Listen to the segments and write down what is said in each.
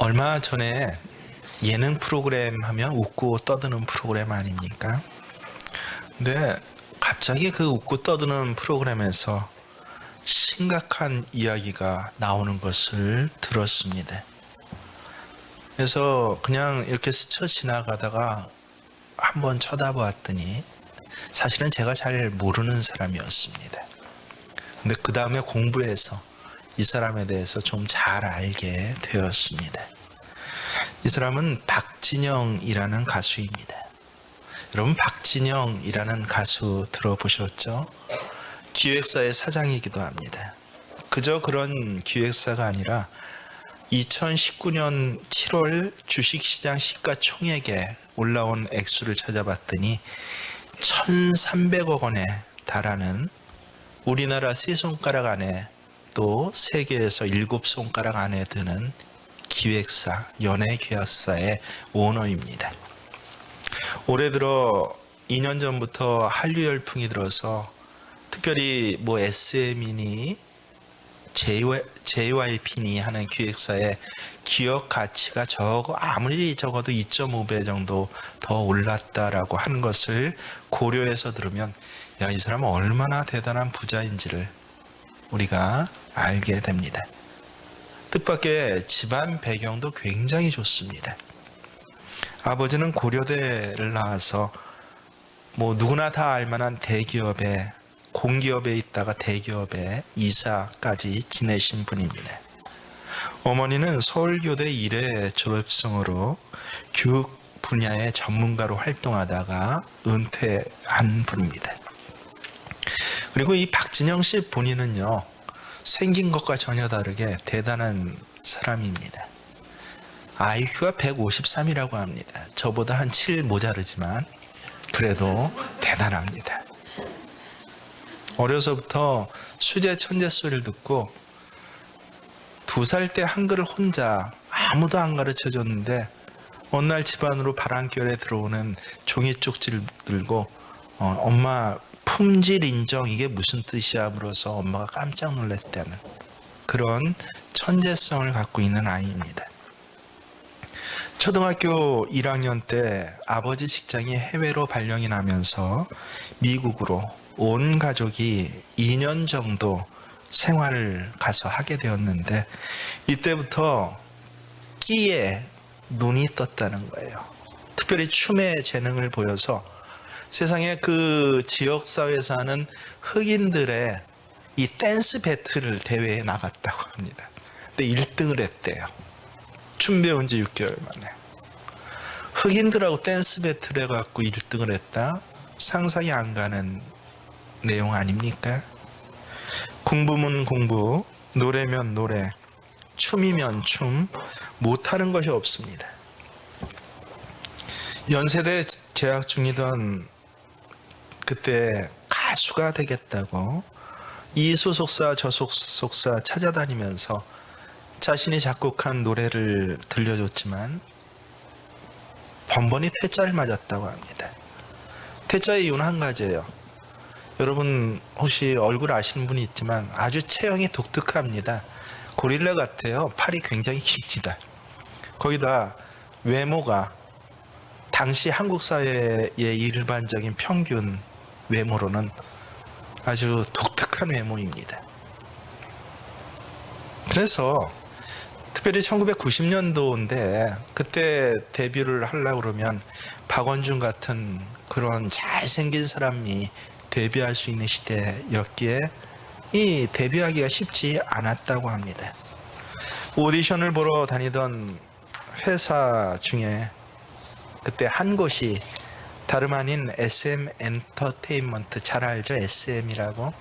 얼마 전에 예능 프로그램 하면 웃고 떠드는 프로그램 아닙니까? 근데 갑자기 그 웃고 떠드는 프로그램에서 심각한 이야기가 나오는 것을 들었습니다. 그래서 그냥 이렇게 스쳐 지나가다가 한번 쳐다보았더니 사실은 제가 잘 모르는 사람이었습니다. 근데 그 다음에 공부해서 이 사람에 대해서 좀 잘 알게 되었습니다. 이 사람은 박진영이라는 가수입니다. 여러분, 박진영이라는 가수 들어보셨죠? 기획사의 사장이기도 합니다. 그저 그런 기획사가 아니라 2019년 7월 주식시장 시가총액에 올라온 액수를 찾아봤더니 1,300억 원에 달하는, 우리나라 3손가락 안에 또 세계에서 7손가락 안에 드는 기획사, 연예계약사의 오너입니다. 올해 들어 2년 전부터 한류 열풍이 들어서 특별히 SM이니 JYP니 하는 기획사의 기업 가치가 아무리 적어도 2.5배 정도 더 올랐다라고 하는 것을 고려해서 들으면 이 사람은 얼마나 대단한 부자인지를 우리가 알게 됩니다. 뜻밖의 집안 배경도 굉장히 좋습니다. 아버지는 고려대를 나와서 누구나 다 알만한 대기업에, 공기업에 있다가 대기업에 이사까지 지내신 분입니다. 어머니는 서울교대 1회 졸업생으로 교육 분야의 전문가로 활동하다가 은퇴한 분입니다. 그리고 이 박진영 씨 본인은요, 생긴 것과 전혀 다르게 대단한 사람입니다. IQ가 153이라고 합니다. 저보다 한 7 모자르지만 그래도 대단합니다. 어려서부터 수제 천재 소리를 듣고 2살 때 한글을 혼자 아무도 안 가르쳐줬는데 어느 날 집안으로 바람결에 들어오는 종이 쪽지를 들고 엄마 품질 인정 이게 무슨 뜻이야 물어서 엄마가 깜짝 놀랐다는 그런 천재성을 갖고 있는 아이입니다. 초등학교 1학년 때 아버지 직장이 해외로 발령이 나면서 미국으로 온 가족이 2년 정도 생활을 가서 하게 되었는데 이때부터 끼에 눈이 떴다는 거예요. 특별히 춤의 재능을 보여서 세상에 그 지역사회에서 하는 흑인들의 이 댄스 배틀 대회에 나갔다고 합니다. 근데 1등을 했대요. 춤 배운 지 6개월 만에. 흑인들하고 댄스 배틀 해갖고 1등을 했다? 상상이 안 가는 내용 아닙니까? 공부면 공부, 노래면 노래, 춤이면 춤, 못하는 것이 없습니다. 연세대 재학 중이던 그때 가수가 되겠다고 이 소속사 저 소속사 찾아다니면서 자신이 작곡한 노래를 들려줬지만 번번이 퇴짜를 맞았다고 합니다. 퇴짜의 이유는 한 가지예요. 여러분 혹시 얼굴 아시는 분이 있지만 아주 체형이 독특합니다. 고릴라 같아요. 팔이 굉장히 깁니다. 거기다 외모가 당시 한국 사회의 일반적인 평균 외모로는 아주 독특한 외모입니다. 그래서 특별히 1990년도인데 그때 데뷔를 하려고 그러면 박원준 같은 그런 잘생긴 사람이 데뷔할 수 있는 시대였기에 이 데뷔하기가 쉽지 않았다고 합니다. 오디션을 보러 다니던 회사 중에 그때 한 곳이 다름 아닌 SM 엔터테인먼트, 잘 알죠? SM이라고.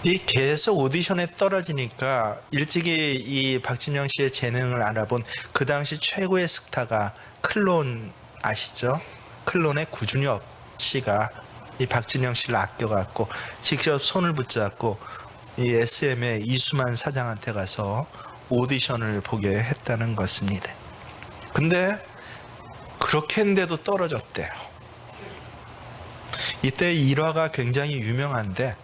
이 계속 오디션에 떨어지니까 일찍이 이 박진영 씨의 재능을 알아본 그 당시 최고의 스타가 클론 아시죠? 클론의 구준엽 씨가 이 박진영 씨를 아껴갖고 직접 손을 붙잡고 이 SM의 이수만 사장한테 가서 오디션을 보게 했다는 것입니다. 근데 그렇게 했는데도 떨어졌대요. 이때 일화가 굉장히 유명한데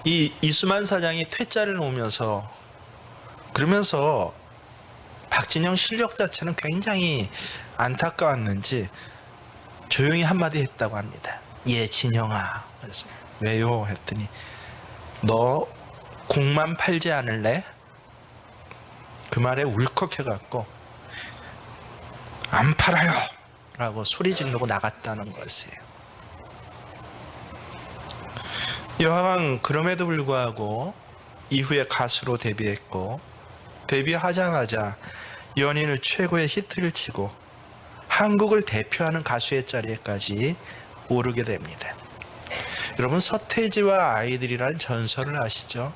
이 이수만 사장이 퇴짜를 놓으면서 그러면서 박진영 실력 자체는 굉장히 안타까웠는지 조용히 한마디 했다고 합니다. 예, 진영아. 그래서 왜요? 했더니 너 곡만 팔지 않을래? 그 말에 울컥해갖고 안 팔아요! 라고 소리 지르고 나갔다는 것이에요. 여하간 그럼에도 불구하고 이후에 가수로 데뷔했고, 데뷔하자마자 연인을 최고의 히트를 치고 한국을 대표하는 가수의 자리에까지 오르게 됩니다. 여러분, 서태지와 아이들이라는 전설을 아시죠?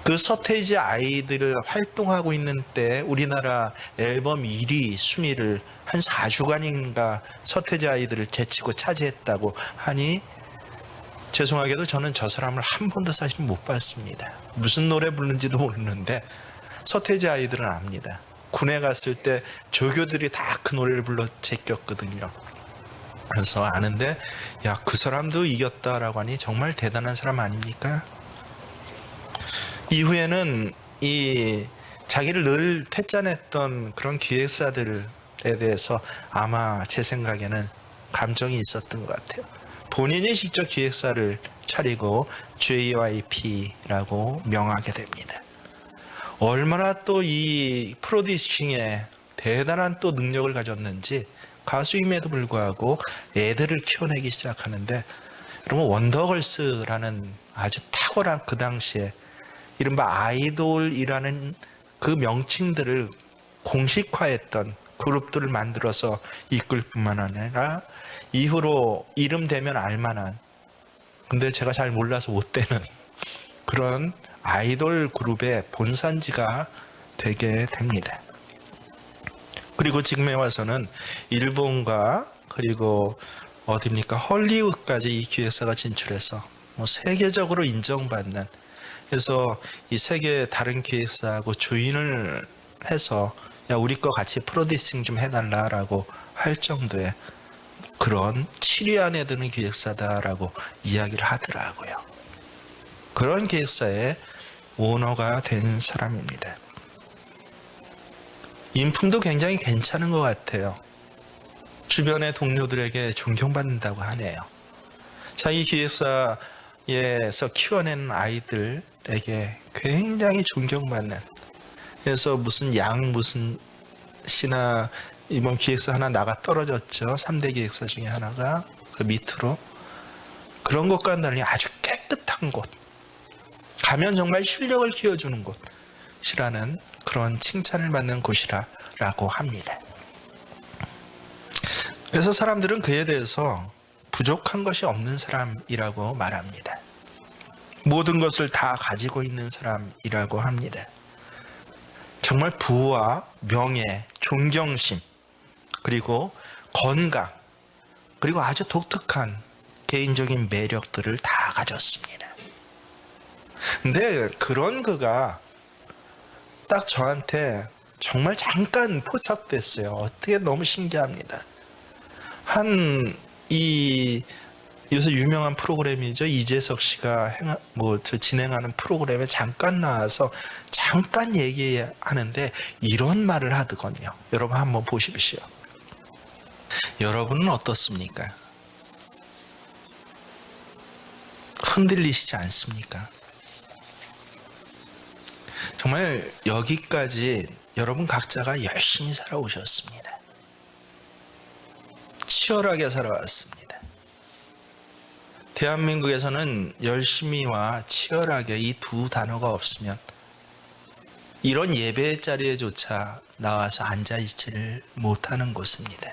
그 서태지 아이들을 활동하고 있는 때 우리나라 앨범 1위 순위를 한 4주간인가 서태지 아이들을 제치고 차지했다고 하니, 죄송하게도 저는 저 사람을 한 번도 사실 못 봤습니다. 무슨 노래 부르는지도 모르는데 서태지 아이들은 압니다. 군에 갔을 때 조교들이 다 그 노래를 불러 제꼈거든요. 그래서 아는데, 야, 그 사람도 이겼다라고 하니 정말 대단한 사람 아닙니까? 이후에는 이 자기를 늘 퇴짜냈던 그런 기획사들에 대해서 아마 제 생각에는 감정이 있었던 것 같아요. 본인이 직접 기획사를 차리고 JYP라고 명하게 됩니다. 얼마나 또 이 프로듀싱에 대단한 또 능력을 가졌는지, 가수임에도 불구하고 애들을 키워내기 시작하는데, 여러분, 원더걸스라는 아주 탁월한, 그 당시에 이른바 아이돌이라는 그 명칭들을 공식화했던 그룹들을 만들어서 이끌 뿐만 아니라 이후로 이름 대면 알만한, 근데 제가 잘 몰라서 못 되는 그런 아이돌 그룹의 본산지가 되게 됩니다. 그리고 지금에 와서는 일본과 그리고 어디입니까? 헐리우드까지 이 기획사가 진출해서 세계적으로 인정받는, 그래서 이 세계 다른 기획사하고 조인을 해서 야, 우리 거 같이 프로듀싱 좀 해달라라고 할 정도의 그런 7위 안에 드는 기획사다라고 이야기를 하더라고요. 그런 기획사의 오너가 된 사람입니다. 인품도 굉장히 괜찮은 것 같아요. 주변의 동료들에게 존경받는다고 하네요. 자기 기획사에서 키워낸 아이들에게 굉장히 존경받는, 그래서 무슨 무슨 씨나 이번 기획사 하나 나가 떨어졌죠. 3대 기획사 중에 하나가 그 밑으로. 그런 것과는 달리 아주 깨끗한 곳, 가면 정말 실력을 키워주는 곳이라는 그런 칭찬을 받는 곳이라고 합니다. 그래서 사람들은 그에 대해서 부족한 것이 없는 사람이라고 말합니다. 모든 것을 다 가지고 있는 사람이라고 합니다. 정말 부와 명예, 존경심, 그리고 건강, 그리고 아주 독특한 개인적인 매력들을 다 가졌습니다. 근데 그런 그가 딱 저한테 정말 잠깐 포착됐어요. 어떻게, 너무 신기합니다. 요새 유명한 프로그램이죠. 이재석 씨가 진행하는 프로그램에 잠깐 나와서 잠깐 얘기하는데 이런 말을 하더군요. 여러분 한번 보십시오. 여러분은 어떻습니까? 흔들리시지 않습니까? 정말 여기까지 여러분 각자가 열심히 살아오셨습니다. 치열하게 살아왔습니다. 대한민국에서는 열심히와 치열하게 이 두 단어가 없으면 이런 예배 자리에조차 나와서 앉아있지를 못하는 곳입니다.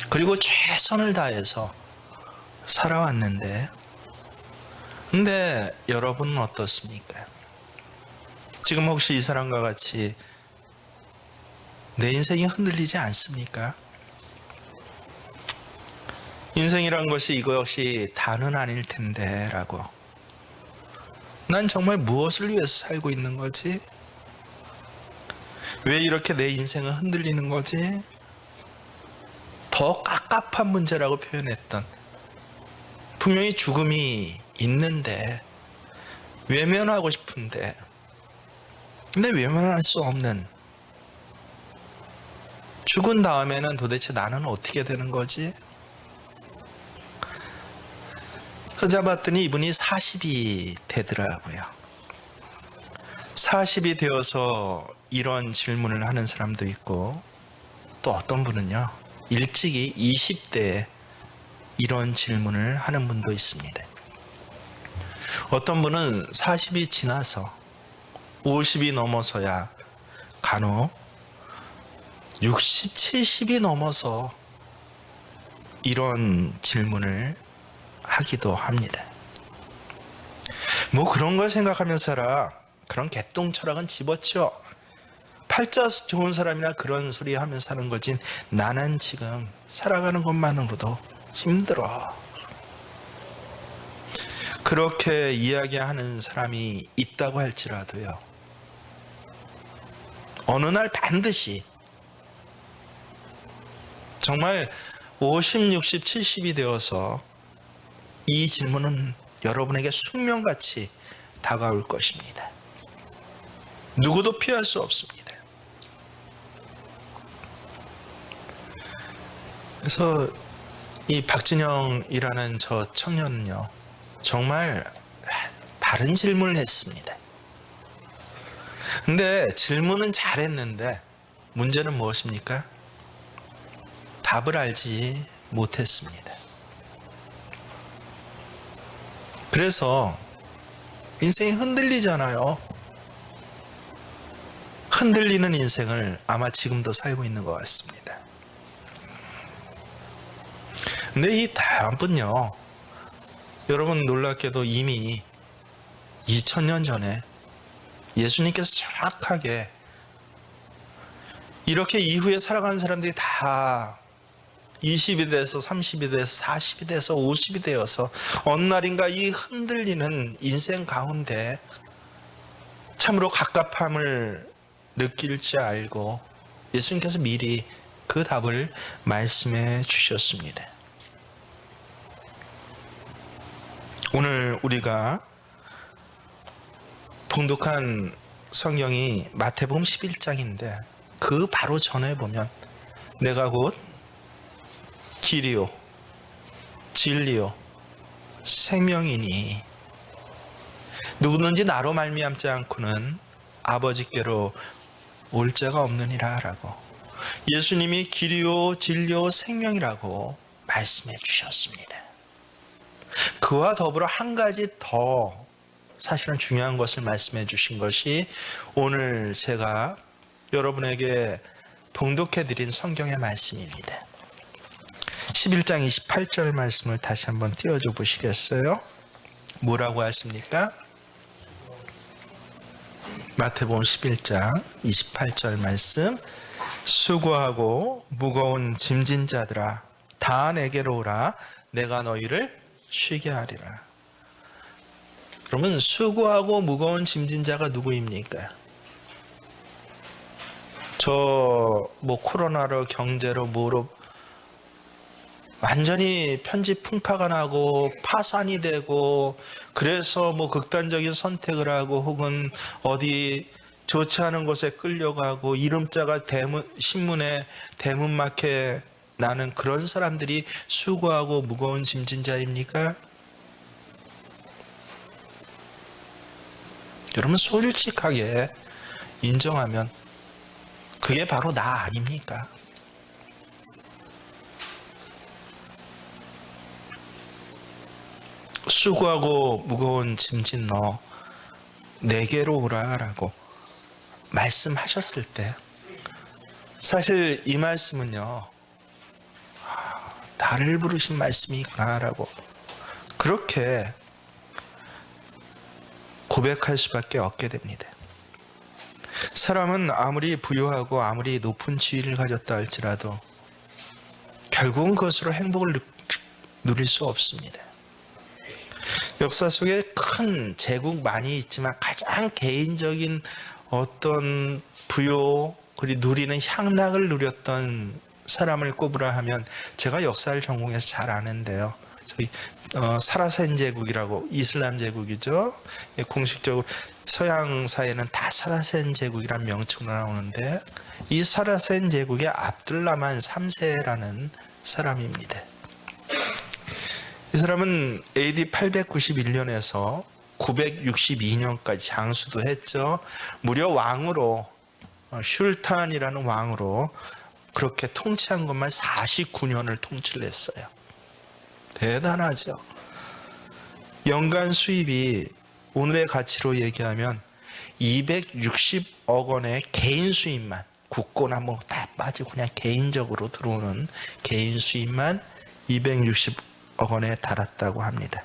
그리고 최선을 다해서 살아왔는데, 근데 여러분은 어떻습니까? 지금 혹시 이 사람과 같이 내 인생이 흔들리지 않습니까? 인생이란 것이 이것이 다는 아닐 텐데 라고. 난 정말 무엇을 위해서 살고 있는 거지? 왜 이렇게 내 인생은 흔들리는 거지? 더 깝깝한 문제라고 표현했던, 분명히 죽음이 있는데 외면하고 싶은데, 근데 외면할 수 없는, 죽은 다음에는 도대체 나는 어떻게 되는 거지? 찾아봤더니 이분이 40이 되더라고요. 40이 되어서 이런 질문을 하는 사람도 있고, 또 어떤 분은요, 일찍이 20대에 이런 질문을 하는 분도 있습니다. 어떤 분은 40이 지나서 50이 넘어서야 간혹 60, 70이 넘어서 이런 질문을 하기도 합니다. 뭐 그런 걸 생각하면서 살아. 그런 개똥 철학은 집어치워. 팔자 좋은 사람이나 그런 소리 하면서 사는 거지. 나는 지금 살아가는 것만으로도 힘들어. 그렇게 이야기하는 사람이 있다고 할지라도요, 어느 날 반드시 정말 50, 60, 70이 되어서 이 질문은 여러분에게 숙명같이 다가올 것입니다. 누구도 피할 수 없습니다. 그래서 이 박진영이라는 저 청년은요, 정말 바른 질문을 했습니다. 근데 질문은 잘했는데 문제는 무엇입니까? 답을 알지 못했습니다. 그래서 인생이 흔들리잖아요. 흔들리는 인생을 아마 지금도 살고 있는 것 같습니다. 근데 이 다음은요, 여러분 놀랍게도 이미 2000년 전에 예수님께서 정확하게 이렇게 이후에 살아가는 사람들이 다 20이 돼서 30이 돼서 40이 돼서 50이 되어서 어느 날인가 이 흔들리는 인생 가운데 참으로 갑갑함을 느낄 줄 알고 예수님께서 미리 그 답을 말씀해 주셨습니다. 오늘 우리가 봉독한 성경이 마태복음 11장인데 그 바로 전에 보면 내가 곧 길이요 진리요 생명이니 누구든지 나로 말미암지 않고는 아버지께로 올 자가 없느니라 라고 예수님이 길이요 진리요 생명이라고 말씀해 주셨습니다. 그와 더불어 한 가지 더 사실은 중요한 것을 말씀해 주신 것이 오늘 제가 여러분에게 봉독해 드린 성경의 말씀입니다. 11장 28절 말씀을 다시 한번 띄워줘 보시겠어요? 뭐라고 하십니까? 마태복음 11장 28절 말씀, 수고하고 무거운 짐진 자들아 다 내게로 오라 내가 너희를 쉬게 하리라. 그러면 수고하고 무거운 짐진 자가 누구입니까? 저 뭐 코로나로 경제로 뭐로 완전히 편지풍파가 나고 파산이 되고 그래서 뭐 극단적인 선택을 하고 혹은 어디 좋지 않은 곳에 끌려가고 이름자가 신문에 대문막해 나는 그런 사람들이 수고하고 무거운 짐진 자입니까? 여러분 솔직하게 인정하면 그게 바로 나 아닙니까? 수고하고 무거운 짐진 너 내게로 오라 라고 말씀하셨을 때 사실 이 말씀은요 나를 부르신 말씀이구나 라고 그렇게 고백할 수밖에 없게 됩니다. 사람은 아무리 부유하고 아무리 높은 지위를 가졌다 할지라도 결국은 그것으로 행복을 누릴 수 없습니다. 역사 속에 큰 제국 많이 있지만 가장 개인적인 어떤 부요 그리고 누리는 향락을 누렸던 사람을 꼽으라 하면 제가 역사를 전공해서 잘 아는데요. 저희 사라센 제국이라고, 이슬람 제국이죠. 예, 공식적으로 서양사에는 다 사라센 제국이란 명칭으로 나오는데, 이 사라센 제국의 압둘라만 3세라는 사람입니다. 이 사람은 AD 891년에서 962년까지 장수도 했죠. 무려 왕으로, 슐탄이라는 왕으로 그렇게 통치한 것만 49년을 통치를 했어요. 대단하죠. 연간 수입이 오늘의 가치로 얘기하면 260억 원의 개인 수입만, 국고나 뭐 다 빠지고 그냥 개인적으로 들어오는 개인 수입만 260억 원에 달았다고 합니다.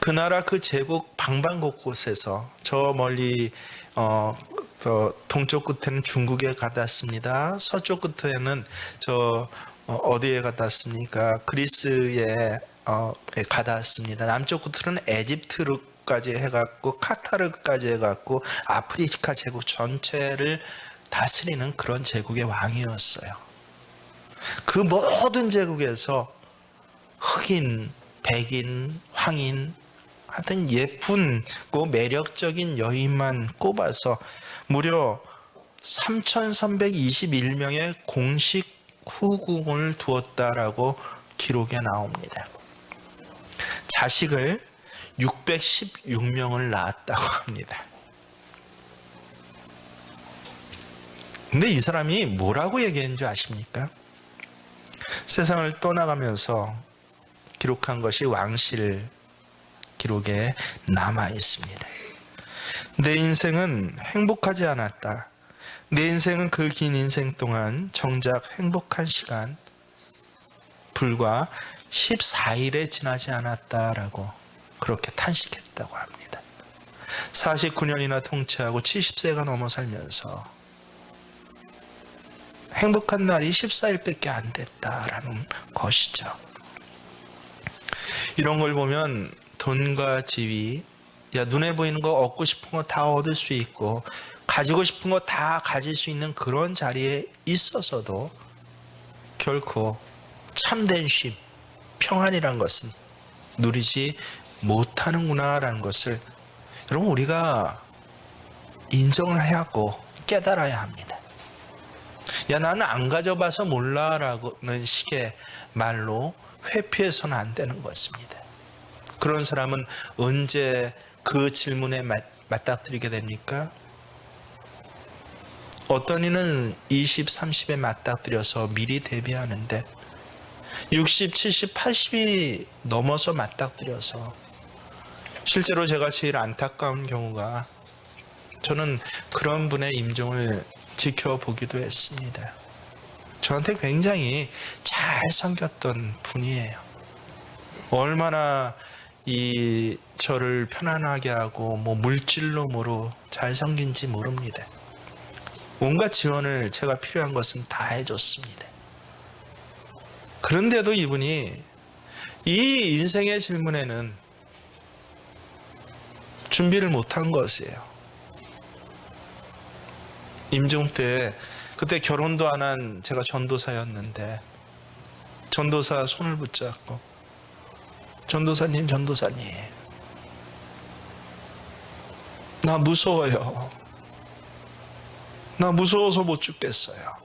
그 나라 그 제국 방방곳곳에서, 저 멀리 동쪽 끝에는 중국에 가닿습니다. 서쪽 끝에는 어디에 가닿습니까? 그리스에 가닿습니다. 남쪽 끝으로는 에집트까지 해갖고 카타르까지 해갖고 아프리카 제국 전체를 다스리는 그런 제국의 왕이었어요. 그 모든 제국에서 흑인, 백인, 황인, 하여튼 예쁘고 매력적인 여인만 꼽아서 무려 3,321명의 공식 후궁을 두었다라고 기록에 나옵니다. 자식을 616명을 낳았다고 합니다. 근데 이 사람이 뭐라고 얘기했는 줄 아십니까? 세상을 떠나가면서 기록한 것이 왕실 기록에 남아 있습니다. 내 인생은 행복하지 않았다. 내 인생은 그 긴 인생 동안 정작 행복한 시간 불과 14일에 지나지 않았다라고 그렇게 탄식했다고 합니다. 49년이나 통치하고 70세가 넘어 살면서 행복한 날이 14일밖에 안 됐다라는 것이죠. 이런 걸 보면 돈과 지위, 눈에 보이는 거, 얻고 싶은 거 다 얻을 수 있고 가지고 싶은 거 다 가질 수 있는 그런 자리에 있어서도 결코 참된 쉼, 평안이란 것은 누리지 못하는구나라는 것을 여러분 우리가 인정을 해야 하고 깨달아야 합니다. 야, 나는 안 가져봐서 몰라라는 식의 말로 회피해서는 안 되는 것입니다. 그런 사람은 언제 그 질문에 맞닥뜨리게 됩니까? 어떤 이는 20, 30에 맞닥뜨려서 미리 대비하는데 60, 70, 80이 넘어서 맞닥뜨려서, 실제로 제가 제일 안타까운 경우가, 저는 그런 분의 임종을 지켜보기도 했습니다. 저한테 굉장히 잘 섬겼던 분이에요. 얼마나 저를 편안하게 하고 물질로 잘 섬긴지 모릅니다. 온갖 지원을 제가 필요한 것은 다 해줬습니다. 그런데도 이분이 이 인생의 질문에는 준비를 못한 것이에요. 임종 때, 그때 결혼도 안 한 제가 전도사였는데, 전도사 손을 붙잡고, 전도사님, 나 무서워요. 나 무서워서 못 죽겠어요.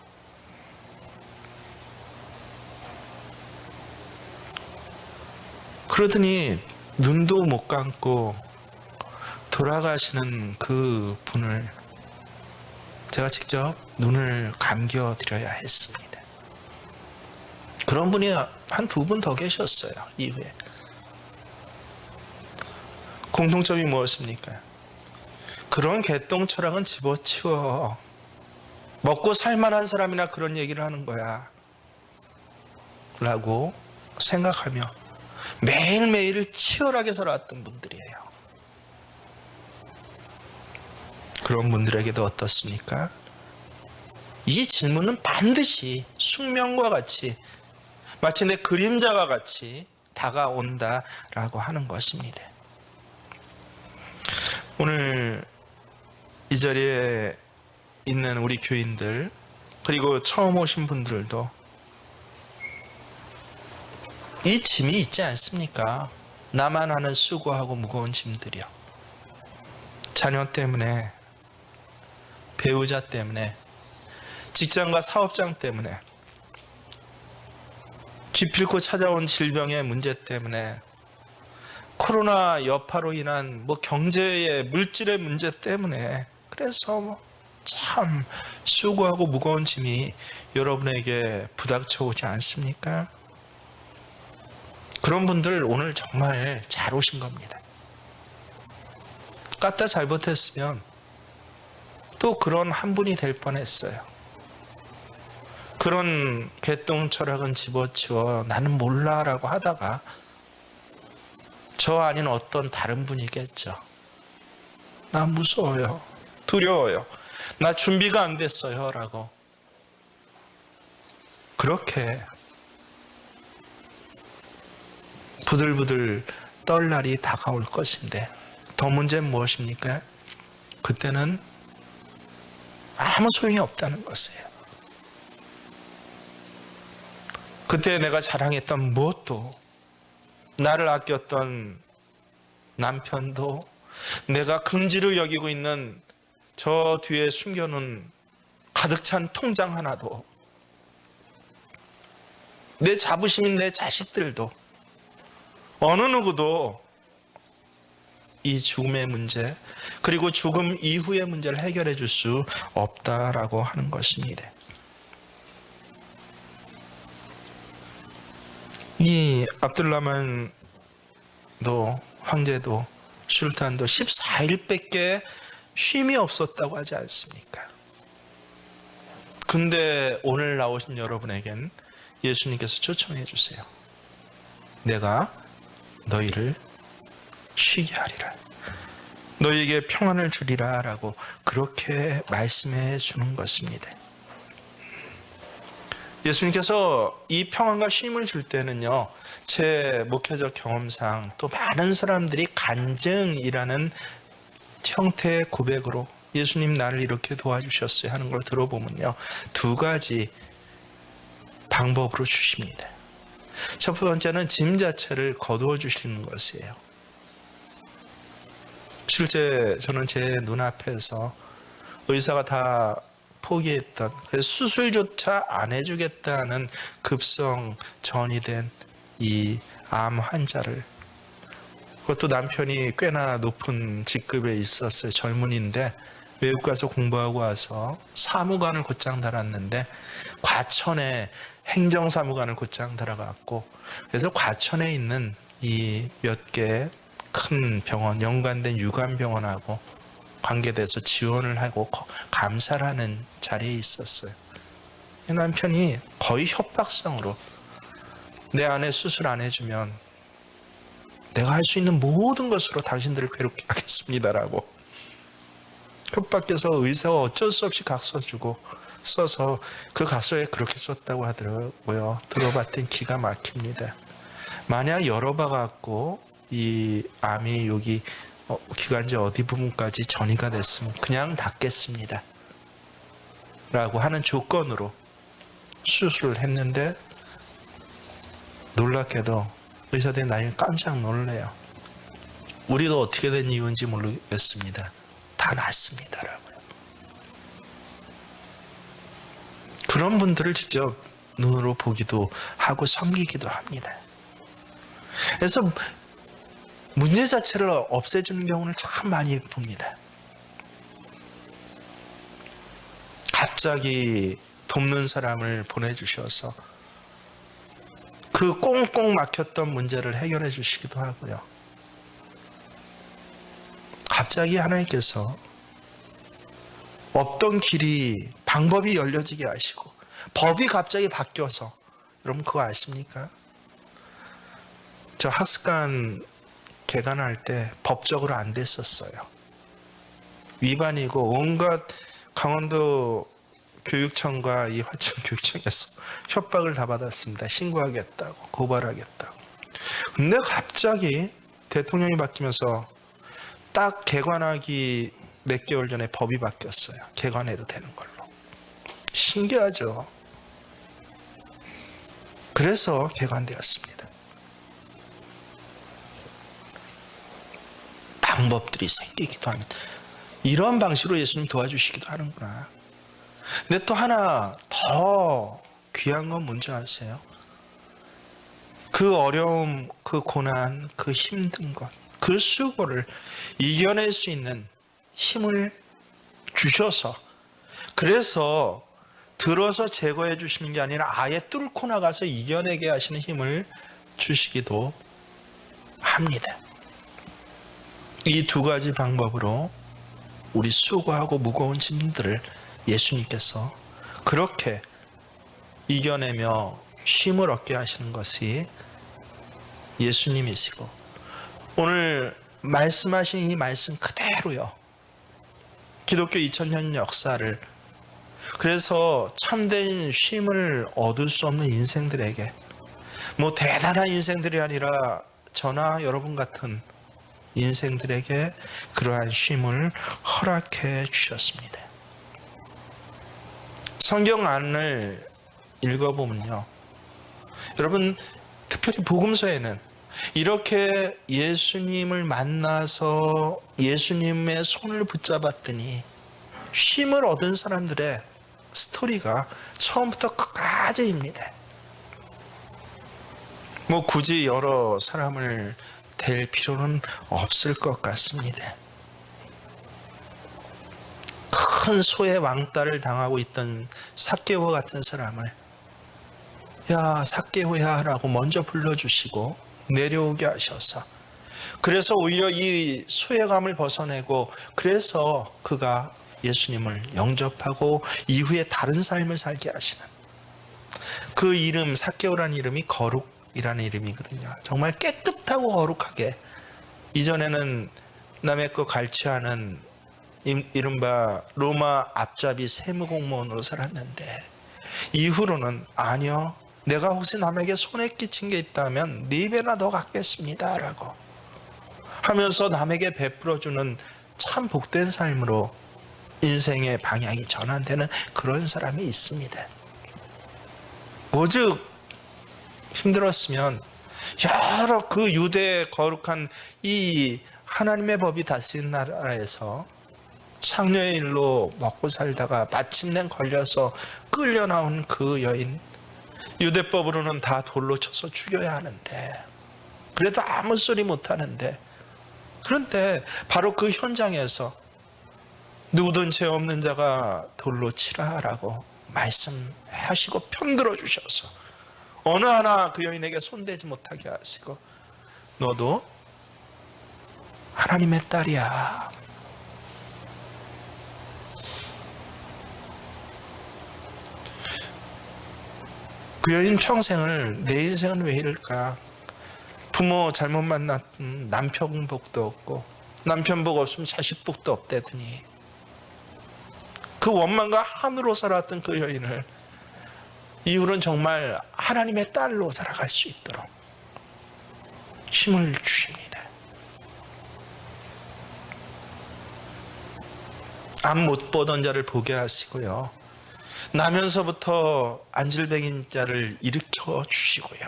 그러더니 눈도 못 감고 돌아가시는 그 분을 제가 직접 눈을 감겨드려야 했습니다. 그런 분이 한 두 분 더 계셨어요, 이후에. 공통점이 무엇입니까? 그런 개똥 철학은 집어치워. 먹고 살만한 사람이나 그런 얘기를 하는 거야 라고 생각하며 매일매일을 치열하게 살아왔던 분들이에요. 그런 분들에게도 어떻습니까? 이 질문은 반드시 숙명과 같이, 마치 내 그림자와 같이 다가온다라고 하는 것입니다. 오늘 이 자리에 있는 우리 교인들, 그리고 처음 오신 분들도 이 짐이 있지 않습니까? 나만 아는 수고하고 무거운 짐들이요. 자녀 때문에, 배우자 때문에, 직장과 사업장 때문에, 기필코 찾아온 질병의 문제 때문에, 코로나 여파로 인한 경제의 물질의 문제 때문에, 그래서 참 수고하고 무거운 짐이 여러분에게 부닥쳐 오지 않습니까? 그런 분들 오늘 정말 잘 오신 겁니다. 까딱 잘못했으면 또 그런 한 분이 될 뻔했어요. 그런 개똥 철학은 집어치워 나는 몰라라고 하다가 저 아닌 어떤 다른 분이겠죠. 나 무서워요. 두려워요. 나 준비가 안 됐어요. 라고. 그렇게 부들부들 떨 날이 다가올 것인데 더 문제는 무엇입니까? 그때는 아무 소용이 없다는 것이에요. 그때 내가 자랑했던 무엇도, 나를 아꼈던 남편도, 내가 긍지로 여기고 있는 저 뒤에 숨겨놓은 가득 찬 통장 하나도, 내 자부심인 내 자식들도, 어느 누구도 이 죽음의 문제, 그리고 죽음 이후의 문제를 해결해 줄 수 없다라고 하는 것입니다. 이 압둘라만도, 황제도, 술탄도 14일밖에 쉼이 없었다고 하지 않습니까? 근데 오늘 나오신 여러분에겐 예수님께서 초청해 주세요. 내가 너희를 쉬게 하리라. 너희에게 평안을 주리라 라고 그렇게 말씀해 주는 것입니다. 예수님께서 이 평안과 쉼을 줄 때는요, 제 목회적 경험상 또 많은 사람들이 간증이라는 형태의 고백으로 예수님 나를 이렇게 도와주셨어요 하는 걸 들어보면요, 두 가지 방법으로 주십니다. 첫 번째는 짐 자체를 거두어 주시는 것이에요. 실제 저는 제 눈앞에서 의사가 다 포기했던, 그래서 수술조차 안 해주겠다는 급성 전이 된 이 암 환자를, 그것도 남편이 꽤나 높은 직급에 있었어요. 젊은이인데 외국 가서 공부하고 와서 사무관을 곧장 달았는데 과천에 행정사무관을 곧장 달아갔고, 그래서 과천에 있는 이 몇 개 큰 병원, 연관된 유관병원하고 관계돼서 지원을 하고 감사를 하는 자리에 있었어요. 남편이 거의 협박성으로 내 아내 수술 안 해주면 내가 할 수 있는 모든 것으로 당신들을 괴롭게 하겠습니다라고 협박해서 의사가 어쩔 수 없이 각서 주고 써서 그 각서에 그렇게 썼다고 하더라고요. 들어봤더니 기가 막힙니다. 만약 열어봐갖고 이 암이 여기 기관지 어디 부분까지 전이가 됐으면 그냥 닫겠습니다 라고 하는 조건으로 수술을 했는데, 놀랍게도 의사들이 나중에 깜짝 놀래요. 우리도 어떻게 된 이유인지 모르겠습니다. 다 낫습니다라고요. 그런 분들을 직접 눈으로 보기도 하고 섬기기도 합니다. 그래서 문제 자체를 없애주는 경우는 참 많이 봅니다. 갑자기 돕는 사람을 보내주셔서 그 꽁꽁 막혔던 문제를 해결해 주시기도 하고요. 갑자기 하나님께서 없던 길이, 방법이 열려지게 하시고 법이 갑자기 바뀌어서, 여러분 그거 아십니까? 저 학습관 개관할 때 법적으로 안 됐었어요. 위반이고 온갖 강원도 교육청과 이 화천교육청에서 협박을 다 받았습니다. 신고하겠다고, 고발하겠다고. 근데 갑자기 대통령이 바뀌면서 딱 개관하기 몇 개월 전에 법이 바뀌었어요. 개관해도 되는 걸로. 신기하죠? 그래서 개관되었습니다. 방법들이 생기기도 하는, 이런 방식으로 예수님 도와주시기도 하는구나. 근데 또 하나 더 귀한 건 뭔지 아세요? 그 어려움, 그 고난, 그 힘든 것, 그 수고를 이겨낼 수 있는 힘을 주셔서, 그래서 들어서 제거해 주시는 게 아니라 아예 뚫고 나가서 이겨내게 하시는 힘을 주시기도 합니다. 이 두 가지 방법으로 우리 수고하고 무거운 짐들을 예수님께서 그렇게 이겨내며 힘을 얻게 하시는 것이 예수님이시고, 오늘 말씀하신 이 말씀 그대로요, 기독교 2000년 역사를, 그래서 참된 쉼을 얻을 수 없는 인생들에게, 뭐 대단한 인생들이 아니라 저나 여러분 같은 인생들에게 그러한 쉼을 허락해 주셨습니다. 성경 안을 읽어보면요, 여러분 특별히 복음서에는 이렇게 예수님을 만나서 예수님의 손을 붙잡았더니 쉼을 얻은 사람들의 스토리가 처음부터 끝까지입니다. 뭐 굳이 여러 사람을 될 필요는 없을 것 같습니다. 큰 소의 왕따를 당하고 있던 삭개오 같은 사람을, 야 삭개오야 라고 먼저 불러주시고 내려오게 하셔서, 그래서 오히려 이 소외감을 벗어내고, 그래서 그가 예수님을 영접하고 이후에 다른 삶을 살게 하시는, 그 이름, 삭개오라는 이름이 거룩이라는 이름이거든요. 정말 깨끗하고 거룩하게, 이전에는 남의 거 갈취하는 이른바 로마 앞잡이 세무공무원으로 살았는데, 이후로는 아니요, 내가 혹시 남에게 손해 끼친 게 있다면 4배나 더 갚겠습니다 라고 하면서 남에게 베풀어주는 참 복된 삶으로 인생의 방향이 전환되는 그런 사람이 있습니다. 오직 힘들었으면 여러 그 유대 거룩한 이 하나님의 법이 다스린 나라에서 창녀의 일로 먹고 살다가 마침내 걸려서 끌려 나온 그 여인, 유대법으로는 다 돌로 쳐서 죽여야 하는데, 그래도 아무 소리 못 하는데, 그런데 바로 그 현장에서 누구든 죄 없는 자가 돌로 치라라고 말씀하시고 편들어 주셔서 어느 하나 그 여인에게 손대지 못하게 하시고, 너도 하나님의 딸이야. 그 여인 평생을 내 인생은 왜 이럴까? 부모 잘못 만났던 남편 복도 없고, 남편 복 없으면 자식 복도 없대더니, 그 원망과 한으로 살았던 그 여인을 이후로는 정말 하나님의 딸로 살아갈 수 있도록 힘을 주십니다. 앞 못 보던 자를 보게 하시고요, 나면서부터 안질병인 자를 일으켜 주시고요,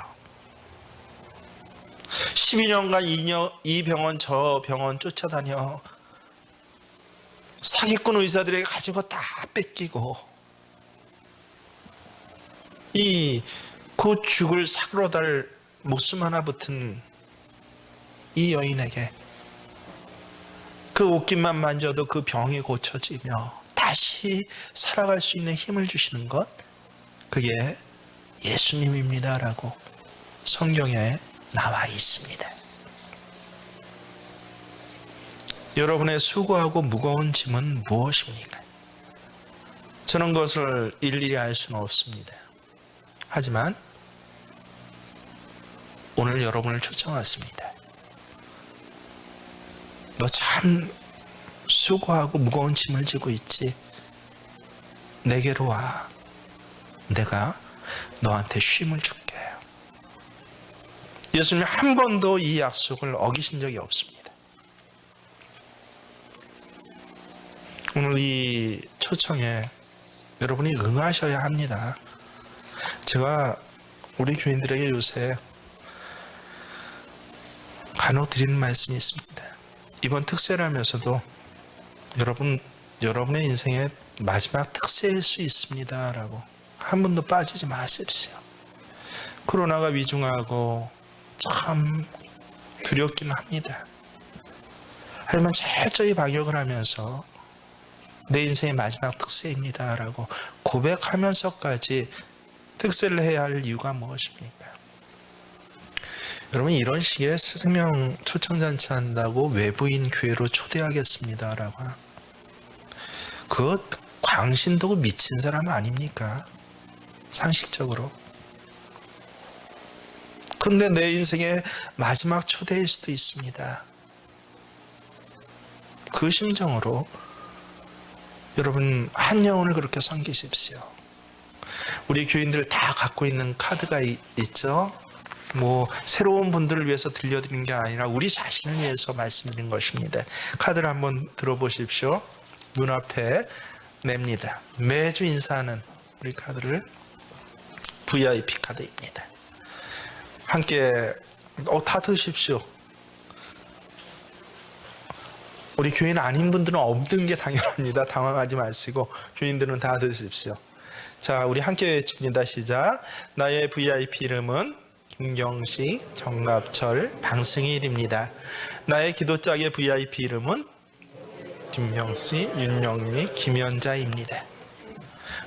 12년간 이 병원 저 병원 쫓아다녀 사기꾼 의사들에게 가진 거 다 뺏기고, 이 곧 죽을 사그러 달 목숨 하나 붙은 이 여인에게 그 옷깃만 만져도 그 병이 고쳐지며 다시 살아갈 수 있는 힘을 주시는 것, 그게 예수님입니다라고 성경에 나와 있습니다. 여러분의 수고하고 무거운 짐은 무엇입니까? 저는 그것을 일일이 알 수는 없습니다. 하지만 오늘 여러분을 초청했습니다. 너 참 수고하고 무거운 짐을 지고 있지? 내게로 와. 내가 너한테 쉼을 줄게. 예수님이 한 번도 이 약속을 어기신 적이 없습니다. 오늘 이 초청에 여러분이 응하셔야 합니다. 제가 우리 교인들에게 요새 간혹 드리는 말씀이 있습니다. 이번 특세라면서도 여러분의 인생의 마지막 특세일 수 있습니다 라고 한 번도 빠지지 마십시오. 코로나가 위중하고 참 두렵긴 합니다. 하지만 철저히 방역을 하면서 내 인생의 마지막 특세입니다 라고 고백하면서까지 특세를 해야 할 이유가 무엇입니까? 여러분, 이런 식의 생명 초청잔치 한다고 외부인 교회로 초대하겠습니다 라고, 그거 광신도고 미친 사람 아닙니까? 상식적으로. 근데 내 인생의 마지막 초대일 수도 있습니다. 그 심정으로 여러분 한 영혼을 그렇게 섬기십시오. 우리 교인들 다 갖고 있는 카드가 있죠. 뭐 새로운 분들을 위해서 들려드리는 게 아니라 우리 자신을 위해서 말씀드린 것입니다. 카드를 한번 들어보십시오. 눈앞에 냅니다. 매주 인사하는 우리 카드를 VIP 카드입니다. 함께 다 드십시오. 우리 교인 아닌 분들은 없는 게 당연합니다. 당황하지 마시고 교인들은 다 드십시오. 자, 우리 함께 외칩니다. 시작. 나의 VIP 이름은 김경식, 정갑철, 방승일입니다. 나의 기도짝의 VIP 이름은 김명씨, 윤영미, 김연자입니다.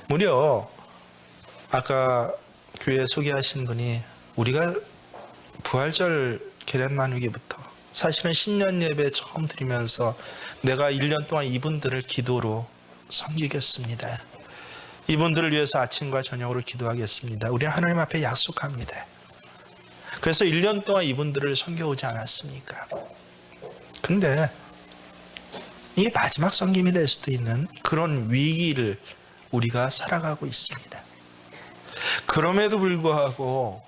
무려 아까 교회 소개하신 분이 우리가 부활절 계란 나누기부터 사실은 신년 예배 처음 드리면서 내가 1년 동안 이분들을 기도로 섬기겠습니다. 이분들을 위해서 아침과 저녁으로 기도하겠습니다. 우리 하나님 앞에 약속합니다. 그래서 1년 동안 이분들을 섬겨오지 않았습니까? 근데 이게 마지막 섬김이 될 수도 있는 그런 위기를 우리가 살아가고 있습니다. 그럼에도 불구하고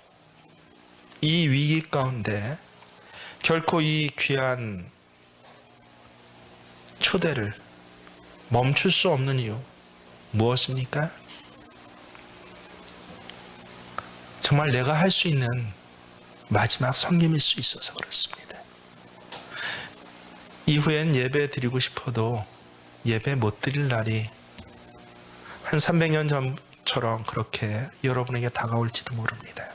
이 위기 가운데 결코 이 귀한 초대를 멈출 수 없는 이유 무엇입니까? 정말 내가 할 수 있는 마지막 섬김일 수 있어서 그렇습니다. 이후엔 예배 드리고 싶어도 예배 못 드릴 날이 한 300년 전처럼 그렇게 여러분에게 다가올지도 모릅니다.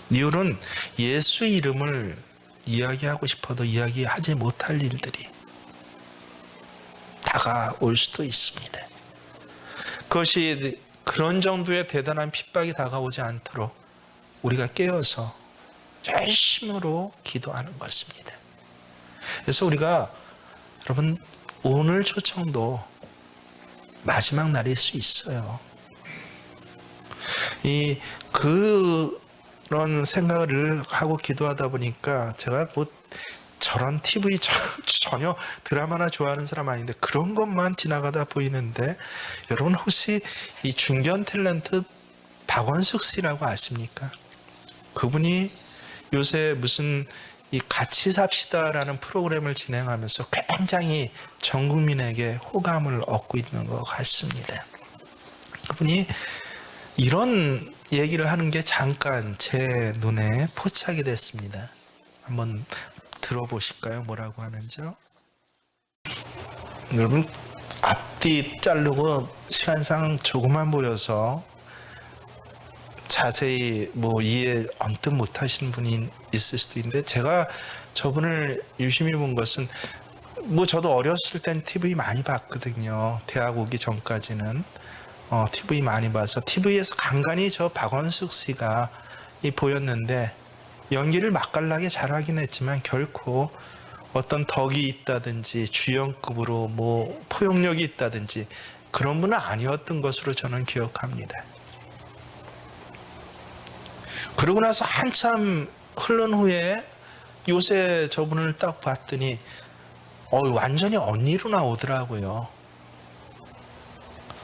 이유는 예수 이름을 이야기하고 싶어도 이야기하지 못할 일들이 다가올 수도 있습니다. 그것이 그런 정도의 대단한 핍박이 다가오지 않도록 우리가 깨어서 열심으로 기도하는 것입니다. 그래서 우리가 여러분 오늘 초청도 마지막 날일 수 있어요. 그런 생각을 하고 기도하다 보니까 제가 뭐 저런 TV 전혀 드라마나 좋아하는 사람 아닌데 그런 것만 지나가다 보이는데, 여러분 혹시 이 중견 탤런트 박원숙 씨라고 아십니까? 그분이 요새 무슨 이 같이 삽시다라는 프로그램을 진행하면서 굉장히 전 국민에게 호감을 얻고 있는 것 같습니다. 그분이 이런 얘기를 하는 게 잠깐 제 눈에 포착이 됐습니다. 한번 들어보실까요? 뭐라고 하는지요? 여러분 앞뒤 자르고 시간상 조금만 보여서 자세히 뭐 이해 언뜻 못하시는 분이 있을 수도 있는데, 제가 저분을 유심히 본 것은 뭐 저도 어렸을 땐 TV 많이 봤거든요. 대학 오기 전까지는 TV 많이 봐서 TV에서 간간히 저 박원숙 씨가 보였는데 연기를 맛깔나게 잘하긴 했지만 결코 어떤 덕이 있다든지 주연급으로 뭐 포용력이 있다든지 그런 분은 아니었던 것으로 저는 기억합니다. 그러고 나서 한참 흐른 후에 요새 저분을 딱 봤더니 완전히 언니로 나오더라고요.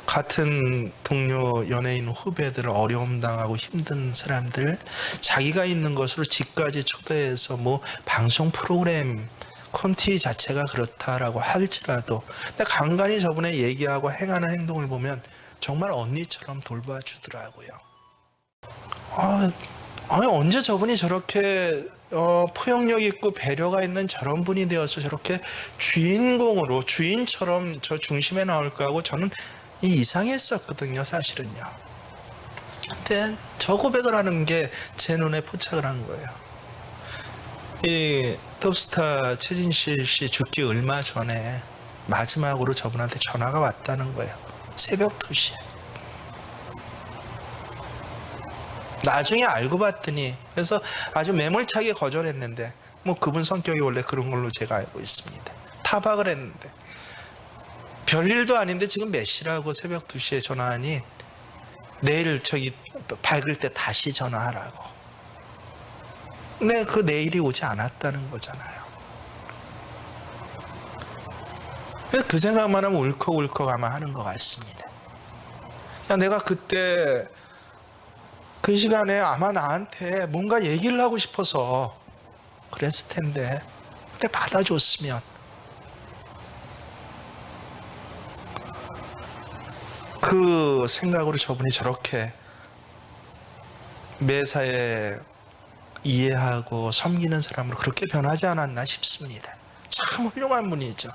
같은 동료 연예인 후배들, 어려움 당하고 힘든 사람들 자기가 있는 것으로 집까지 초대해서 뭐 방송 프로그램 콘티 자체가 그렇다라고 할지라도 근데 간간히 저분의 얘기하고 행하는 행동을 보면 정말 언니처럼 돌봐주더라고요. 아니, 언제 저분이 저렇게 포용력 있고 배려가 있는 저런 분이 되어서 저렇게 주인공으로, 주인처럼 저 중심에 나올까 하고 저는 이상했었거든요, 사실은요. 근데 저 고백을 하는 게 제 눈에 포착을 한 거예요. 이 톱스타 최진실 씨 죽기 얼마 전에 마지막으로 저분한테 전화가 왔다는 거예요. 새벽 2시에. 나중에 알고 봤더니, 그래서 아주 매몰차게 거절했는데, 뭐 그분 성격이 원래 그런 걸로 제가 알고 있습니다. 타박을 했는데, 별일도 아닌데 지금 몇 시라고 새벽 2시에 전화하니, 내일 저기 밝을 때 다시 전화하라고. 근데 그 내일이 오지 않았다는 거잖아요. 그 생각만 하면 울컥울컥 아마 하는 것 같습니다. 야, 내가 그때 그 시간에 아마 나한테 뭔가 얘기를 하고 싶어서 그랬을 텐데, 그때 받아줬으면. 그 생각으로 저분이 저렇게 매사에 이해하고 섬기는 사람으로 그렇게 변하지 않았나 싶습니다. 참 훌륭한 분이죠.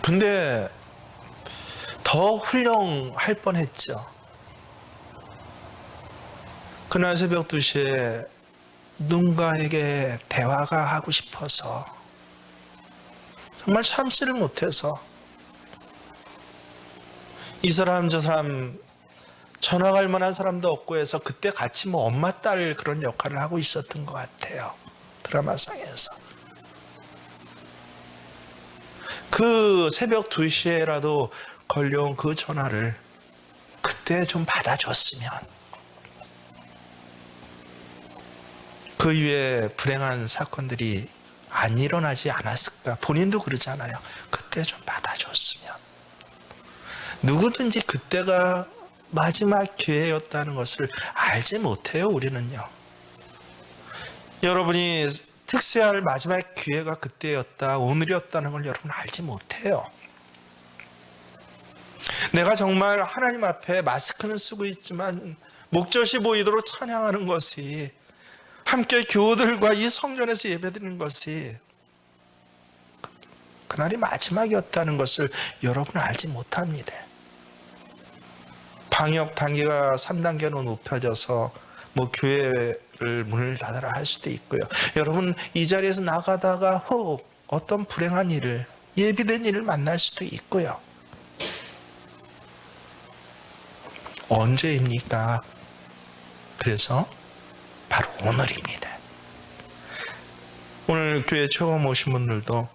근데 더 훌륭할 뻔했죠. 그날 새벽 2시에 누군가에게 대화가 하고 싶어서 정말 참지를 못해서 이 사람 저 사람 전화 갈 만한 사람도 없고 해서 그때 같이 뭐 엄마 딸 그런 역할을 하고 있었던 것 같아요. 드라마상에서. 그 새벽 2시에라도 걸려온 그 전화를 그때 좀 받아줬으면, 그 이후에 불행한 사건들이 안 일어나지 않았을까. 본인도 그러잖아요. 그때 좀 받아줬으면. 누구든지 그때가 마지막 기회였다는 것을 알지 못해요, 우리는요. 여러분이 특세할 마지막 기회가 그때였다, 오늘이었다는 걸 여러분 알지 못해요. 내가 정말 하나님 앞에 마스크는 쓰고 있지만 목젖이 보이도록 찬양하는 것이, 함께 교우들과 이 성전에서 예배드리는 것이 그날이 마지막이었다는 것을 여러분은 알지 못합니다. 방역 단계가 3단계로 높여져서 뭐 교회를 문을 닫아라 할 수도 있고요. 여러분 이 자리에서 나가다가 혹 어떤 불행한 일을, 예비된 일을 만날 수도 있고요. 언제입니까? 그래서 바로 오늘입니다. 오늘 교회 처음 오신 분들도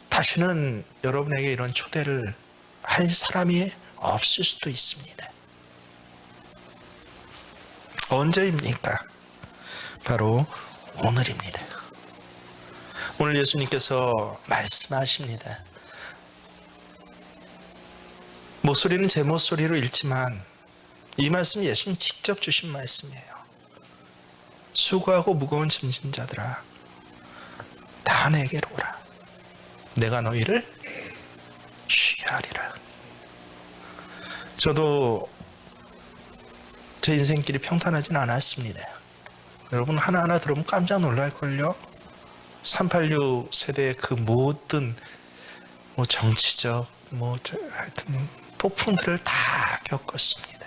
다시는 여러분에게 이런 초대를 할 사람이 없을 수도 있습니다. 언제입니까? 바로 오늘입니다. 오늘 예수님께서 말씀하십니다. 목소리는 제 목소리로 읽지만 이 말씀 예수님 직접 주신 말씀이에요. 수고하고 무거운 짐진 자들아, 다 내게로 오라. 내가 너희를 쉬게 하리라. 저도 제 인생길이 평탄하진 않았습니다. 여러분 하나하나 들으면 깜짝 놀랄걸요. 386 세대의 그 모든 뭐 정치적 하여튼 폭풍들을 다 겪었습니다.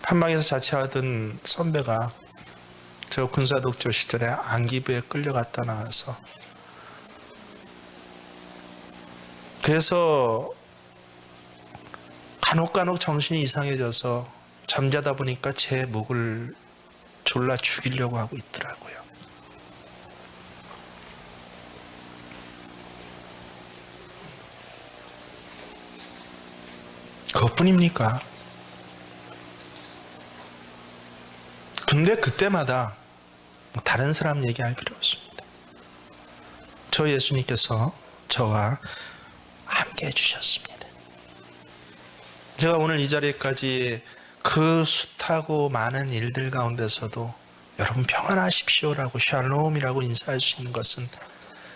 한방에서 자취하던 선배가 저 군사독재 시절에 안기부에 끌려갔다 나와서, 그래서 간혹 정신이 이상해져서 잠자다 보니까 제 목을 졸라 죽이려고 하고 있더라고요. 그것뿐입니까? 근데 그때마다 다른 사람 얘기할 필요 없습니다. 저 예수님께서 저와 함께 해주셨습니다. 제가 오늘 이 자리까지 그 숱하고 많은 일들 가운데서도 여러분 평안하십시오라고, 샬롬이라고 인사할 수 있는 것은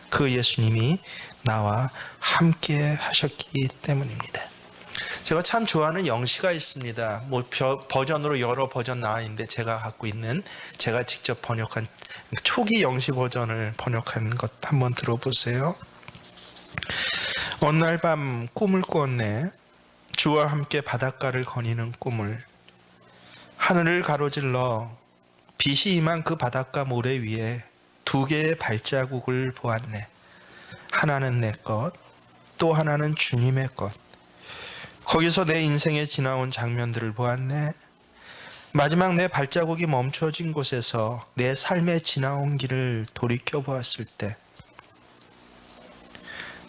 그 예수님이 나와 함께 하셨기 때문입니다. 제가 참 좋아하는 영시가 있습니다. 뭐 버전으로 여러 버전 나와 있는데 제가 갖고 있는, 제가 직접 번역한 초기 영시 버전을 번역한 것 한번 들어보세요. 어느 날 밤 꿈을 꾸었네. 주와 함께 바닷가를 거니는 꿈을. 하늘을 가로질러 빛이 임한 그 바닷가 모래 위에 두 개의 발자국을 보았네. 하나는 내 것, 또 하나는 주님의 것. 거기서 내 인생에 지나온 장면들을 보았네. 마지막 내 발자국이 멈춰진 곳에서 내 삶에 지나온 길을 돌이켜 보았을 때,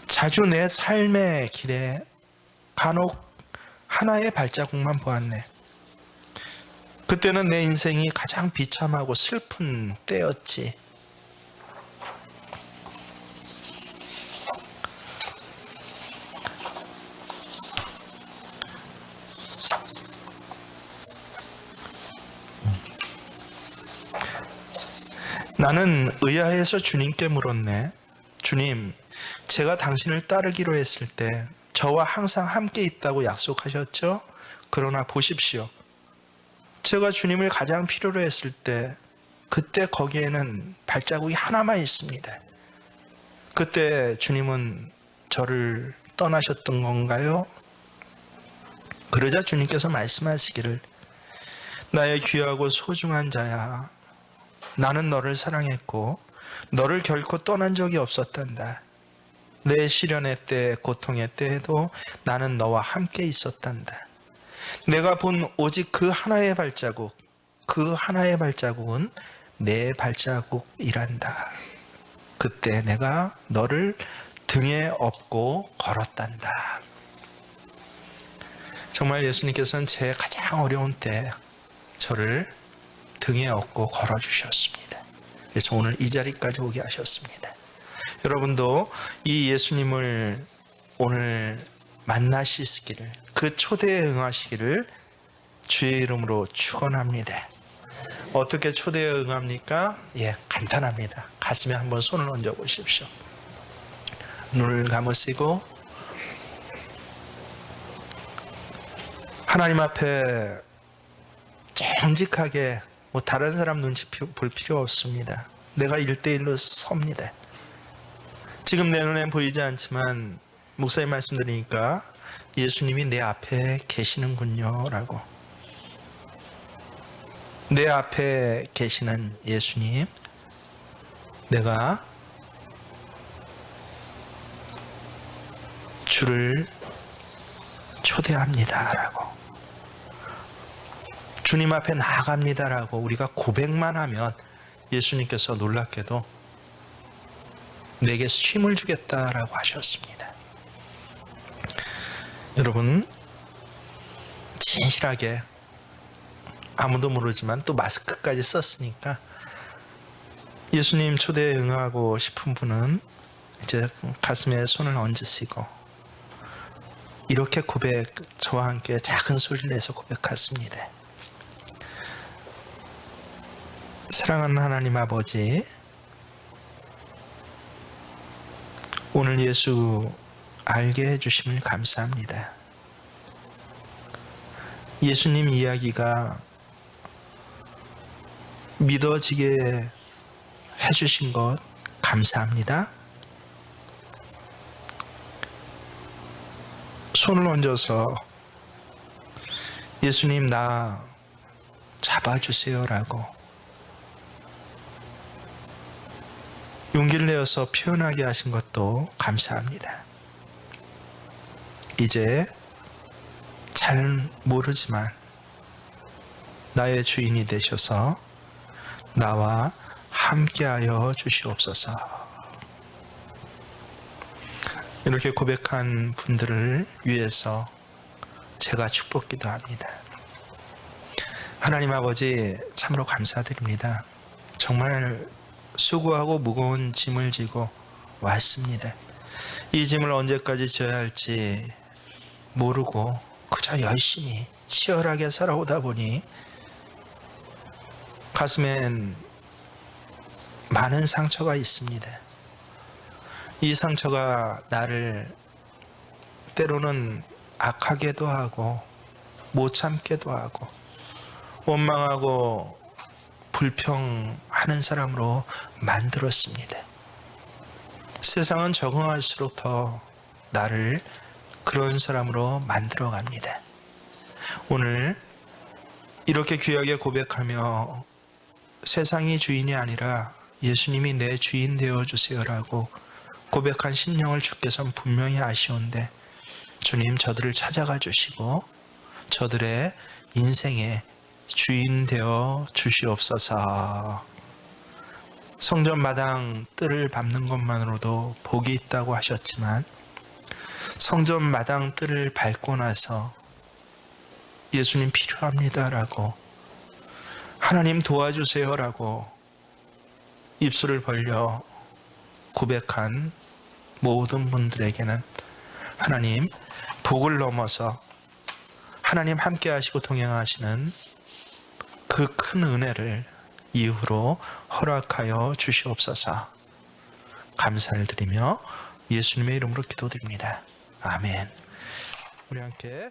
자주 내 삶의 길에 간혹 하나의 발자국만 보았네. 그때는 내 인생이 가장 비참하고 슬픈 때였지. 나는 의아해서 주님께 물었네. 주님, 제가 당신을 따르기로 했을 때 저와 항상 함께 있다고 약속하셨죠? 그러나 보십시오. 제가 주님을 가장 필요로 했을 때 그때 거기에는 발자국이 하나만 있습니다. 그때 주님은 저를 떠나셨던 건가요? 그러자 주님께서 말씀하시기를, 나의 귀하고 소중한 자야, 나는 너를 사랑했고 너를 결코 떠난 적이 없었단다. 내 시련의 때, 고통의 때에도 나는 너와 함께 있었단다. 내가 본 오직 그 하나의 발자국, 그 하나의 발자국은 내 발자국이란다. 그때 내가 너를 등에 업고 걸었단다. 정말 예수님께서는 제 가장 어려운 때 저를 등에 업고 걸어주셨습니다. 그래서 오늘 이 자리까지 오게 하셨습니다. 여러분도 이 예수님을 오늘 만나시기를, 그 초대에 응하시기를 주의 이름으로 축원합니다. 어떻게 초대에 응합니까? 간단합니다. 가슴에 한번 손을 얹어 보십시오. 눈을 감으시고 하나님 앞에 정직하게, 뭐 다른 사람 눈치 볼 필요 없습니다. 내가 1대1로 섭니다. 지금 내 눈에 보이지 않지만 목사님 말씀 드리니까 예수님이 내 앞에 계시는군요 라고. 내 앞에 계시는 예수님, 내가 주를 초대합니다 라고, 주님 앞에 나아갑니다 라고 우리가 고백만 하면 예수님께서 놀랍게도 내게 쉼을 주겠다라고 하셨습니다. 여러분, 진실하게, 아무도 모르지만 또 마스크까지 썼으니까 예수님 초대에 응하고 싶은 분은 이제 가슴에 손을 얹으시고 이렇게 저와 함께 작은 소리를 내서 고백했습니다. 사랑하는 하나님 아버지, 오늘 예수 알게 해주심을 감사합니다. 예수님 이야기가 믿어지게 해주신 것 감사합니다. 손을 얹어서 예수님 나 잡아주세요라고 용기를 내어서 표현하게 하신 것도 감사합니다. 이제 잘 모르지만 나의 주인이 되셔서 나와 함께하여 주시옵소서. 이렇게 고백한 분들을 위해서 제가 축복 기도합니다. 하나님 아버지, 참으로 감사드립니다. 정말 수고하고 무거운 짐을 지고 왔습니다. 이 짐을 언제까지 져야 할지 모르고 그저 열심히 치열하게 살아오다 보니 가슴엔 많은 상처가 있습니다. 이 상처가 나를 때로는 악하게도 하고 못 참게도 하고 원망하고 불평하는 사람으로 만들었습니다. 세상은 적응할수록 더 나를 그런 사람으로 만들어 갑니다. 오늘 이렇게 귀하게 고백하며 세상이 주인이 아니라 예수님이 내 주인 되어주세요라고 고백한 심령을 주께서는 분명히 아시온데, 주님 저들을 찾아가 주시고 저들의 인생의 주인 되어 주시옵소서. 성전 마당 뜰을 밟는 것만으로도 복이 있다고 하셨지만, 성전 마당 뜰을 밟고 나서 예수님 필요합니다라고, 하나님 도와주세요라고 입술을 벌려 고백한 모든 분들에게는 하나님 복을 넘어서 하나님 함께 하시고 동행하시는 그 큰 은혜를 이후로 허락하여 주시옵소서. 감사를 드리며 예수님의 이름으로 기도드립니다. 아멘. 우리 함께